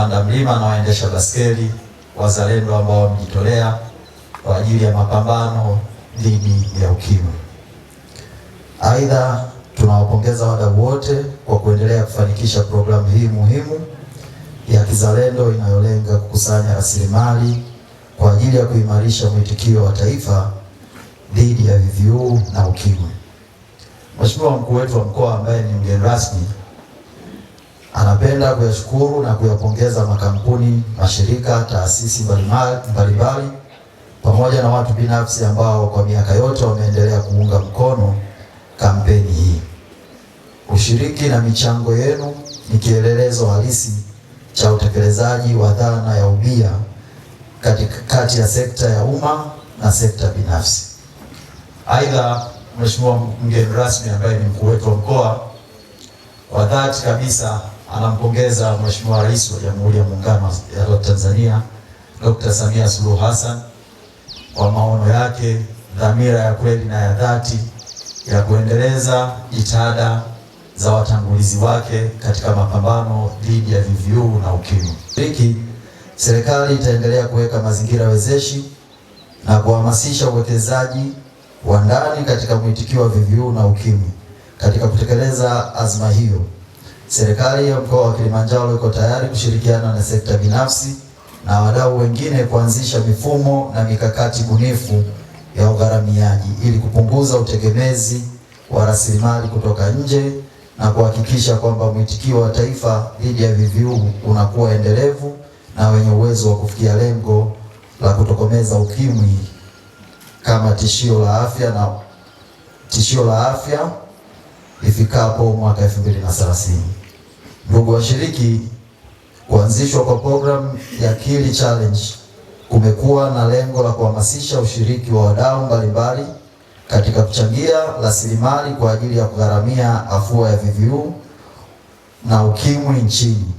wapanda mlima na waendesha baskeli, wazalendo ambao wamejitolea kwa ajili ya mapambano dhidi ya ukimwi. Aidha, tunawapongeza wadau wote kwa kuendelea kufanikisha programu hii muhimu ya kizalendo inayolenga kukusanya rasilimali kwa ajili ya kuimarisha mwitikio wa taifa dhidi ya VVU na ukimwi. Mheshimiwa mkuu wetu wa mkoa ambaye ni mgeni rasmi anapenda kuyashukuru na kuyapongeza makampuni, mashirika, taasisi mbalimbali pamoja na watu binafsi ambao kwa miaka yote wameendelea kuunga mkono kampeni hii. Ushiriki na michango yenu ni kielelezo halisi cha utekelezaji wa dhana ya ubia kati ya sekta ya umma na sekta binafsi. Aidha, Mheshimiwa mgeni rasmi ambaye ni mkuu wetu wa mkoa wa dhati kabisa anampongeza Mheshimiwa Rais wa Jamhuri ya Muungano wa Tanzania Dr. Samia Suluhu Hassan kwa maono yake, dhamira ya kweli na ya dhati ya kuendeleza jitihada za watangulizi wake katika mapambano dhidi ya VVU na ukimwi. Serikali itaendelea kuweka mazingira wezeshi na kuhamasisha uwekezaji wa ndani katika mwitikio wa VVU na ukimwi. Katika kutekeleza azma hiyo, serikali ya mkoa wa Kilimanjaro iko tayari kushirikiana na sekta binafsi na wadau wengine kuanzisha mifumo na mikakati bunifu ya ugharamiaji ili kupunguza utegemezi wa rasilimali kutoka nje na kuhakikisha kwamba mwitikio wa taifa dhidi ya VVU unakuwa endelevu na wenye uwezo wa kufikia lengo la kutokomeza ukimwi kama tishio la afya ifikapo mwaka 2030. Ndugu washiriki, kuanzishwa kwa programu ya Kili Challenge kumekuwa na lengo la kuhamasisha ushiriki wa wadau mbalimbali katika kuchangia rasilimali kwa ajili ya kugharamia afua ya VVU na ukimwi nchini.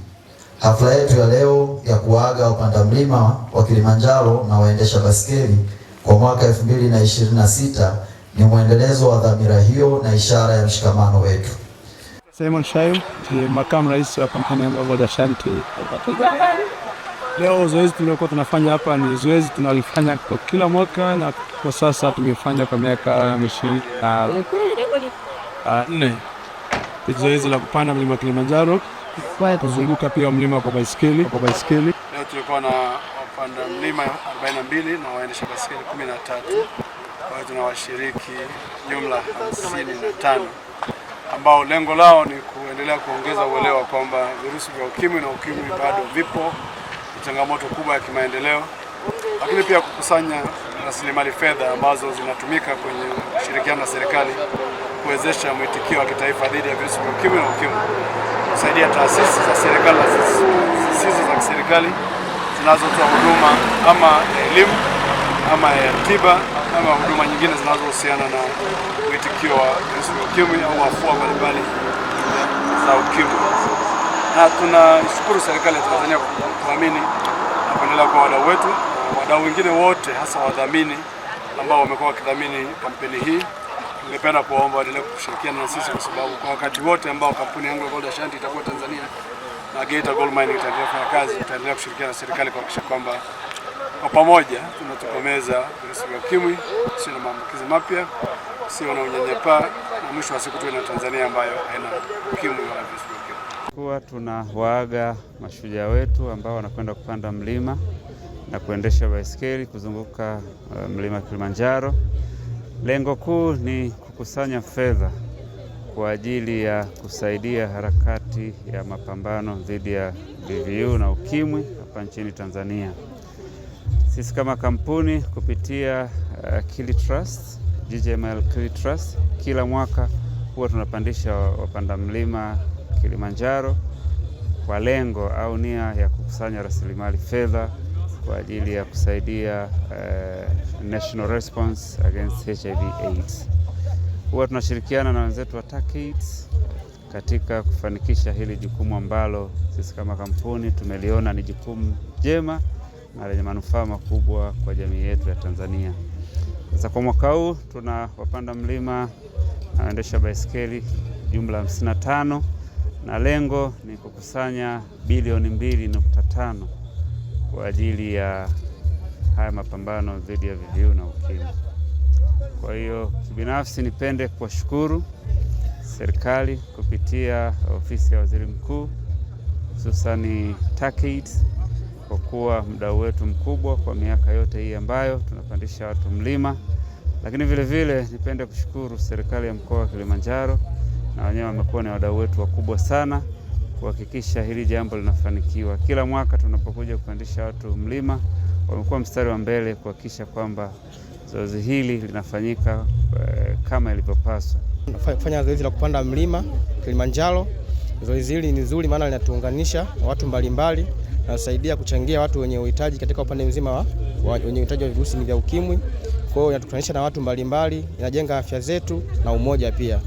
Hafla yetu ya leo ya kuaga wapanda mlima wa Kilimanjaro na waendesha baskeli kwa mwaka 2026 ni mwendelezo wa dhamira hiyo na ishara ya mshikamano wetu. Simon Shayo, ni makamu rais wa kampuni ya Gold Ashanti. Leo zoezi tuliokuwa tunafanya hapa ni zoezi tunalifanya kwa kila mwaka na kwa sasa tumefanya kwa miaka 24. Zoezi la kupanda mlima Kilimanjaro, kuzunguka pia mlima kwa baiskeli. Leo tulikuwa na wapanda mlima 42 na waendesha baiskeli 13. Kwa hiyo tuna washiriki jumla 55 ambao lengo lao ni kuendelea kuongeza uelewa kwamba virusi vya ukimwi na ukimwi bado vipo, ni changamoto kubwa ya kimaendeleo, lakini pia kukusanya rasilimali fedha ambazo zinatumika kwenye kushirikiana na serikali kuwezesha mwitikio wa kitaifa dhidi ya virusi vya ukimwi na ukimwi, kusaidia taasisi za serikali na zisizo za kiserikali zinazotoa huduma ama ya elimu ama ya tiba ama huduma nyingine zinazohusiana na mwitikio wa virusi vya ukimwi au afua mbalimbali za ukimwi. Na tunashukuru serikali ya Tanzania kwa kuamini na kuendelea kwa wadau wetu, wadau wengine wote hasa wadhamini ambao wamekuwa wakidhamini kampeni hii. Ningependa kuwaomba waendelee kushirikiana na sisi kwa sababu kwa wakati wote ambao kampuni yangu ya Gold Ashanti itakuwa Tanzania na Geita Gold Mining itaendelea kufanya kazi, tutaendelea kushirikiana na serikali kuhakikisha kwamba kwa pamoja tunatokomeza virusi vya ukimwi, sio na maambukizi mapya, sio na unyanyapaa, na mwisho wa siku tuwe na Tanzania ambayo haina ukimwi wala virusi vya ukimwi. Kwa tunawaaga mashujaa wetu ambao wanakwenda kupanda mlima na kuendesha baiskeli kuzunguka mlima Kilimanjaro. Lengo kuu ni kukusanya fedha kwa ajili ya kusaidia harakati ya mapambano dhidi ya VVU na ukimwi hapa nchini Tanzania. Sisi kama kampuni kupitia Kili Trust, GGML Kili Trust, kila mwaka huwa tunapandisha wapanda mlima Kilimanjaro kwa lengo au nia ya kukusanya rasilimali fedha kwa ajili ya kusaidia national response against HIV/AIDS. Huwa tunashirikiana na wenzetu wa TACAIDS katika kufanikisha hili jukumu ambalo sisi kama kampuni tumeliona ni jukumu jema na lenye manufaa makubwa kwa jamii yetu ya Tanzania. Sasa kwa mwaka huu tuna wapanda mlima na waendesha baiskeli jumla 55 na lengo ni kukusanya bilioni 2.5 kwa ajili ya haya mapambano dhidi ya VVU na UKIMWI. Kwa hiyo kibinafsi nipende kuwashukuru serikali kupitia ofisi ya Waziri Mkuu, hususani TACAID, kwa kuwa mdau wetu mkubwa kwa miaka yote hii ambayo tunapandisha watu mlima. Lakini vile vile nipende kushukuru serikali ya mkoa wa Kilimanjaro, na wenyewe wamekuwa ni wadau wetu wakubwa sana kuhakikisha hili jambo linafanikiwa. Kila mwaka tunapokuja kupandisha watu mlima, wamekuwa mstari wa mbele kuhakikisha kwamba zoezi hili linafanyika kama ilivyopaswa. Kufanya zoezi la kupanda mlima Kilimanjaro. Zoezi hili ni nzuri maana linatuunganisha na watu mbalimbali na kusaidia kuchangia watu wenye uhitaji katika upande mzima wenye uhitaji wa virusi vya UKIMWI. Kwa hiyo inatukutanisha na watu mbalimbali, inajenga afya zetu na umoja pia.